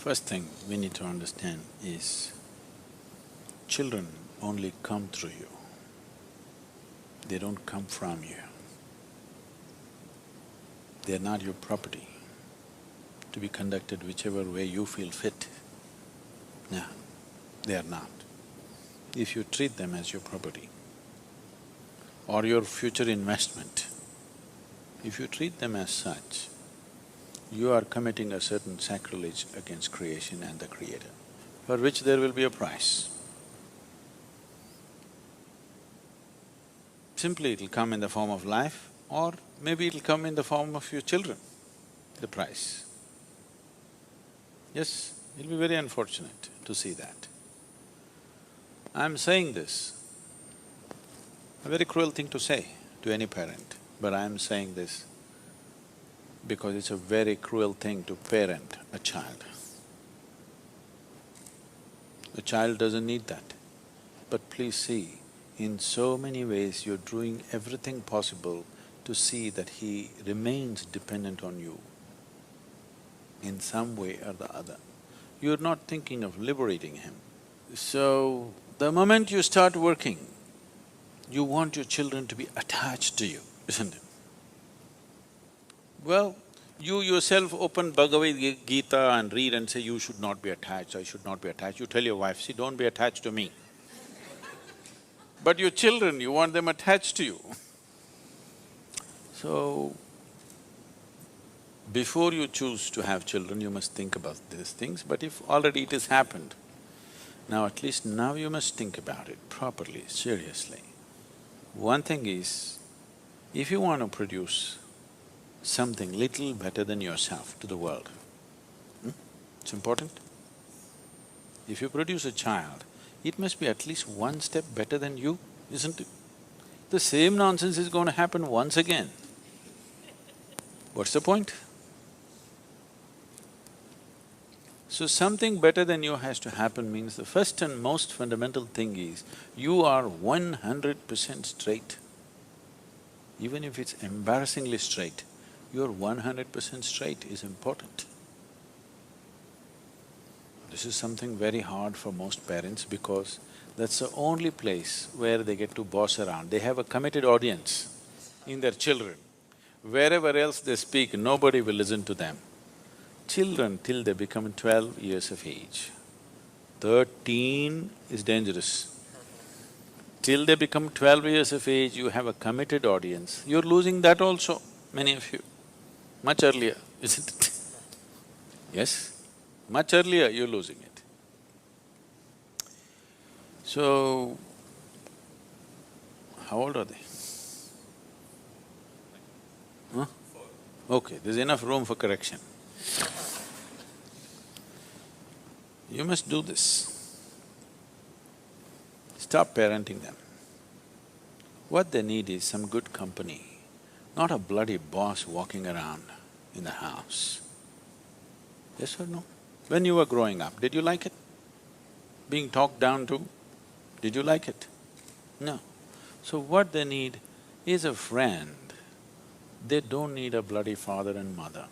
First thing we need to understand is children only come through you, they don't come from you. They're not your property to be conducted whichever way you feel fit. No, they are not. If you treat them as your property or your future investment, if you treat them as such, you are committing a certain sacrilege against creation and the Creator, for which there will be a price. Simply it'll come in the form of life, or maybe it'll come in the form of your children, the price. Yes, it'll be very unfortunate to see that. I'm saying this, a very cruel thing to say to any parent, but I'm saying this because it's a very cruel thing to parent a child. A child doesn't need that. But please see, in so many ways you're doing everything possible to see that he remains dependent on you in some way or the other. You're not thinking of liberating him. So, the moment you start working, you want your children to be attached to you, isn't it? Well, you yourself open Bhagavad Gita and read and say, you should not be attached, I should not be attached. You tell your wife, see, don't be attached to me. But your children, you want them attached to you. So, before you choose to have children, you must think about these things, but if already it has happened, now at least now you must think about it properly, seriously. One thing is, if you want to produce something little better than yourself to the world, it's important. If you produce a child, it must be at least one step better than you, isn't it? The same nonsense is going to happen once again. What's the point? So something better than you has to happen means the first and most fundamental thing is, you are 100% straight. Even if it's embarrassingly straight, you're 100% straight is important. This is something very hard for most parents because that's the only place where they get to boss around. They have a committed audience in their children. Wherever else they speak, nobody will listen to them. Children till they become 12 years of age. 13 is dangerous. Till they become 12 years of age, you have a committed audience. You're losing that also, many of you. Much earlier, isn't it? Yes? Much earlier you're losing it. So, how old are they? Huh? Okay, there's enough room for correction. You must do this. Stop parenting them. What they need is some good company, not a bloody boss walking around in the house. Yes or no? When you were growing up, did you like it? Being talked down to, did you like it? No. So what they need is a friend. They don't need a bloody father and mother.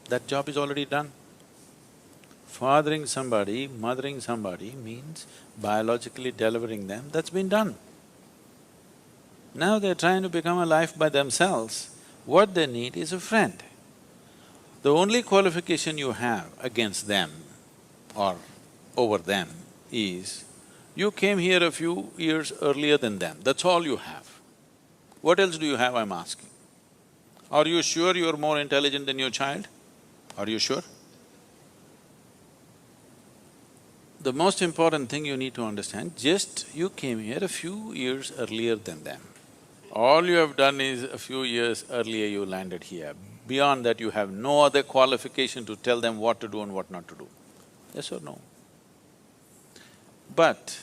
That job is already done. Fathering somebody, mothering somebody means biologically delivering them, that's been done. Now they're trying to become a life by themselves. What they need is a friend. The only qualification you have against them or over them is, you came here a few years earlier than them, that's all you have. What else do you have, I'm asking? Are you sure you're more intelligent than your child? Are you sure? The most important thing you need to understand, just you came here a few years earlier than them. All you have done is a few years earlier you landed here. Beyond that, you have no other qualification to tell them what to do and what not to do. Yes or no? But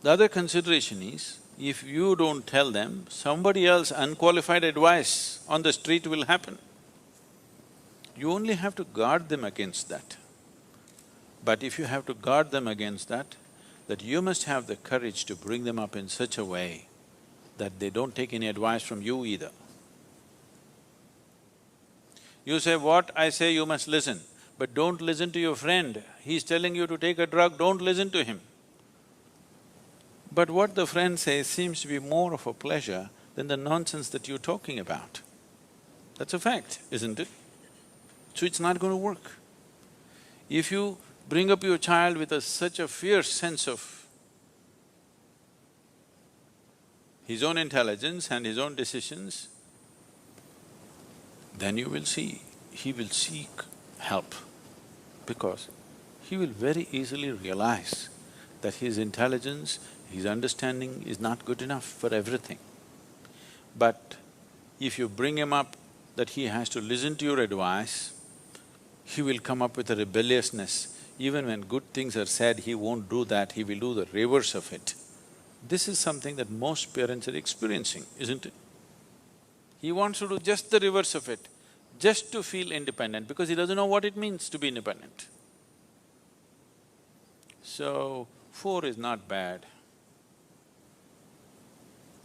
the other consideration is, if you don't tell them, somebody else unqualified advice on the street will happen. You only have to guard them against that. But if you have to guard them against that you must have the courage to bring them up in such a way that they don't take any advice from you either. You say, what I say you must listen, but don't listen to your friend. He's telling you to take a drug, don't listen to him. But what the friend says seems to be more of a pleasure than the nonsense that you're talking about. That's a fact, isn't it? So it's not going to work. If you bring up your child with such a fierce sense of his own intelligence and his own decisions, then you will see, he will seek help, because he will very easily realize that his intelligence, his understanding is not good enough for everything. But if you bring him up that he has to listen to your advice, he will come up with a rebelliousness. Even when good things are said, he won't do that, he will do the reverse of it. This is something that most parents are experiencing, isn't it? He wants to do just the reverse of it, just to feel independent, because he doesn't know what it means to be independent. So, 4 is not bad.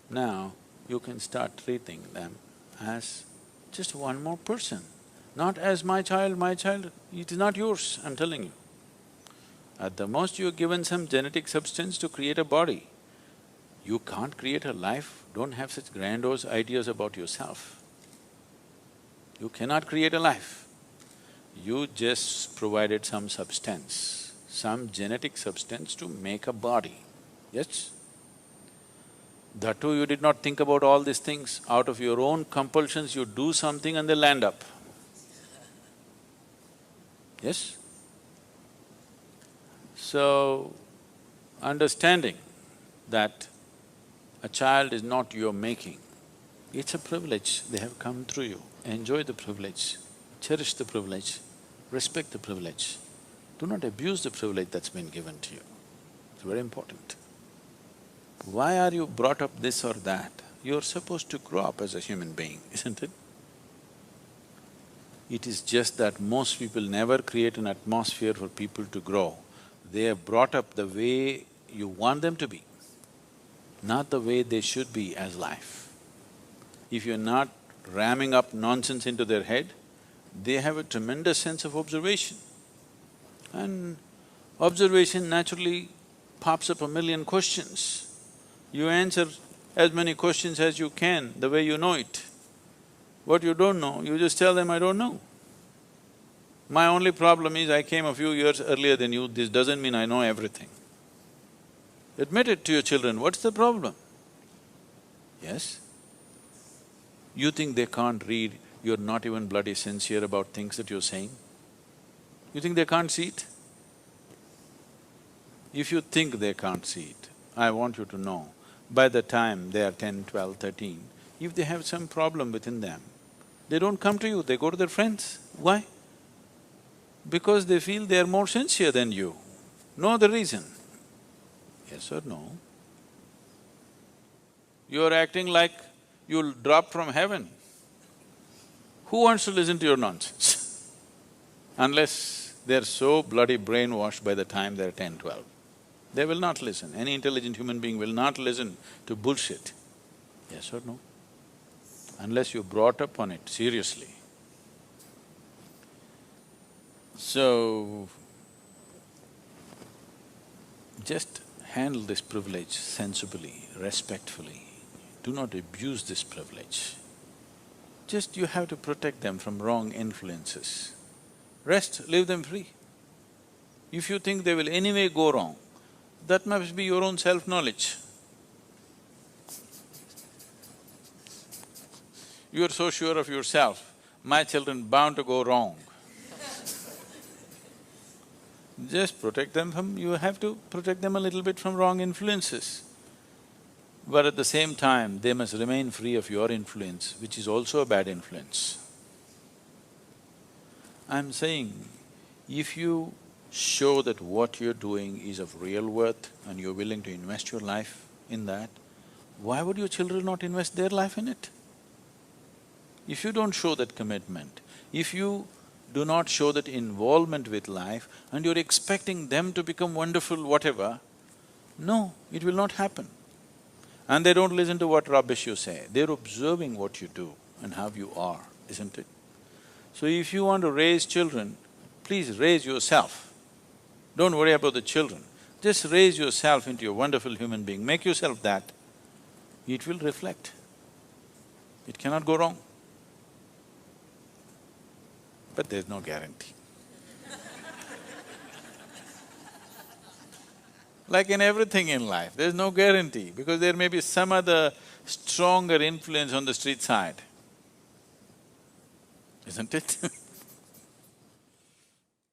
Now, you can start treating them as just one more person, not as my child, it is not yours, I'm telling you. At the most, you're given some genetic substance to create a body. You can't create a life, don't have such grandiose ideas about yourself. You cannot create a life. You just provided some substance, some genetic substance to make a body, yes? That too, you did not think about all these things. Out of your own compulsions, you do something and they land up. Yes? So, understanding that a child is not your making, it's a privilege, they have come through you. Enjoy the privilege, cherish the privilege, respect the privilege. Do not abuse the privilege that's been given to you. It's very important. Why are you brought up this or that? You're supposed to grow up as a human being, isn't it? It is just that most people never create an atmosphere for people to grow. They are brought up the way you want them to be, not the way they should be as life. If you're not ramming up nonsense into their head, they have a tremendous sense of observation. And observation naturally pops up a million questions. You answer as many questions as you can, the way you know it. What you don't know, you just tell them, I don't know. My only problem is I came a few years earlier than you, this doesn't mean I know everything. Admit it to your children, what's the problem? Yes? You think they can't read, you're not even bloody sincere about things that you're saying? You think they can't see it? If you think they can't see it, I want you to know, by the time they are 10, 12, 13, if they have some problem within them, they don't come to you, they go to their friends. Why? Because they feel they are more sincere than you. No other reason. Yes or no? You're acting like you'll drop from heaven. Who wants to listen to your nonsense? Unless they're so bloody brainwashed by the time they're 10, 12. They will not listen. Any intelligent human being will not listen to bullshit. Yes or no? Unless you're brought up on it seriously. So, just handle this privilege sensibly, respectfully. Do not abuse this privilege. Just you have to protect them from wrong influences. Rest, leave them free. If you think they will anyway go wrong, that must be your own self-knowledge. You are so sure of yourself, my children bound to go wrong. Just protect them from… you have to protect them a little bit from wrong influences. But at the same time, they must remain free of your influence, which is also a bad influence. I'm saying, if you show that what you're doing is of real worth and you're willing to invest your life in that, why would your children not invest their life in it? If you don't show that commitment, if you do not show that involvement with life and you're expecting them to become wonderful whatever, no, it will not happen. And they don't listen to what rubbish you say, they're observing what you do and how you are, isn't it? So if you want to raise children, please raise yourself. Don't worry about the children. Just raise yourself into a wonderful human being, make yourself that. It will reflect. It cannot go wrong. But there's no guarantee. Like in everything in life, there's no guarantee because there may be some other stronger influence on the street side, isn't it?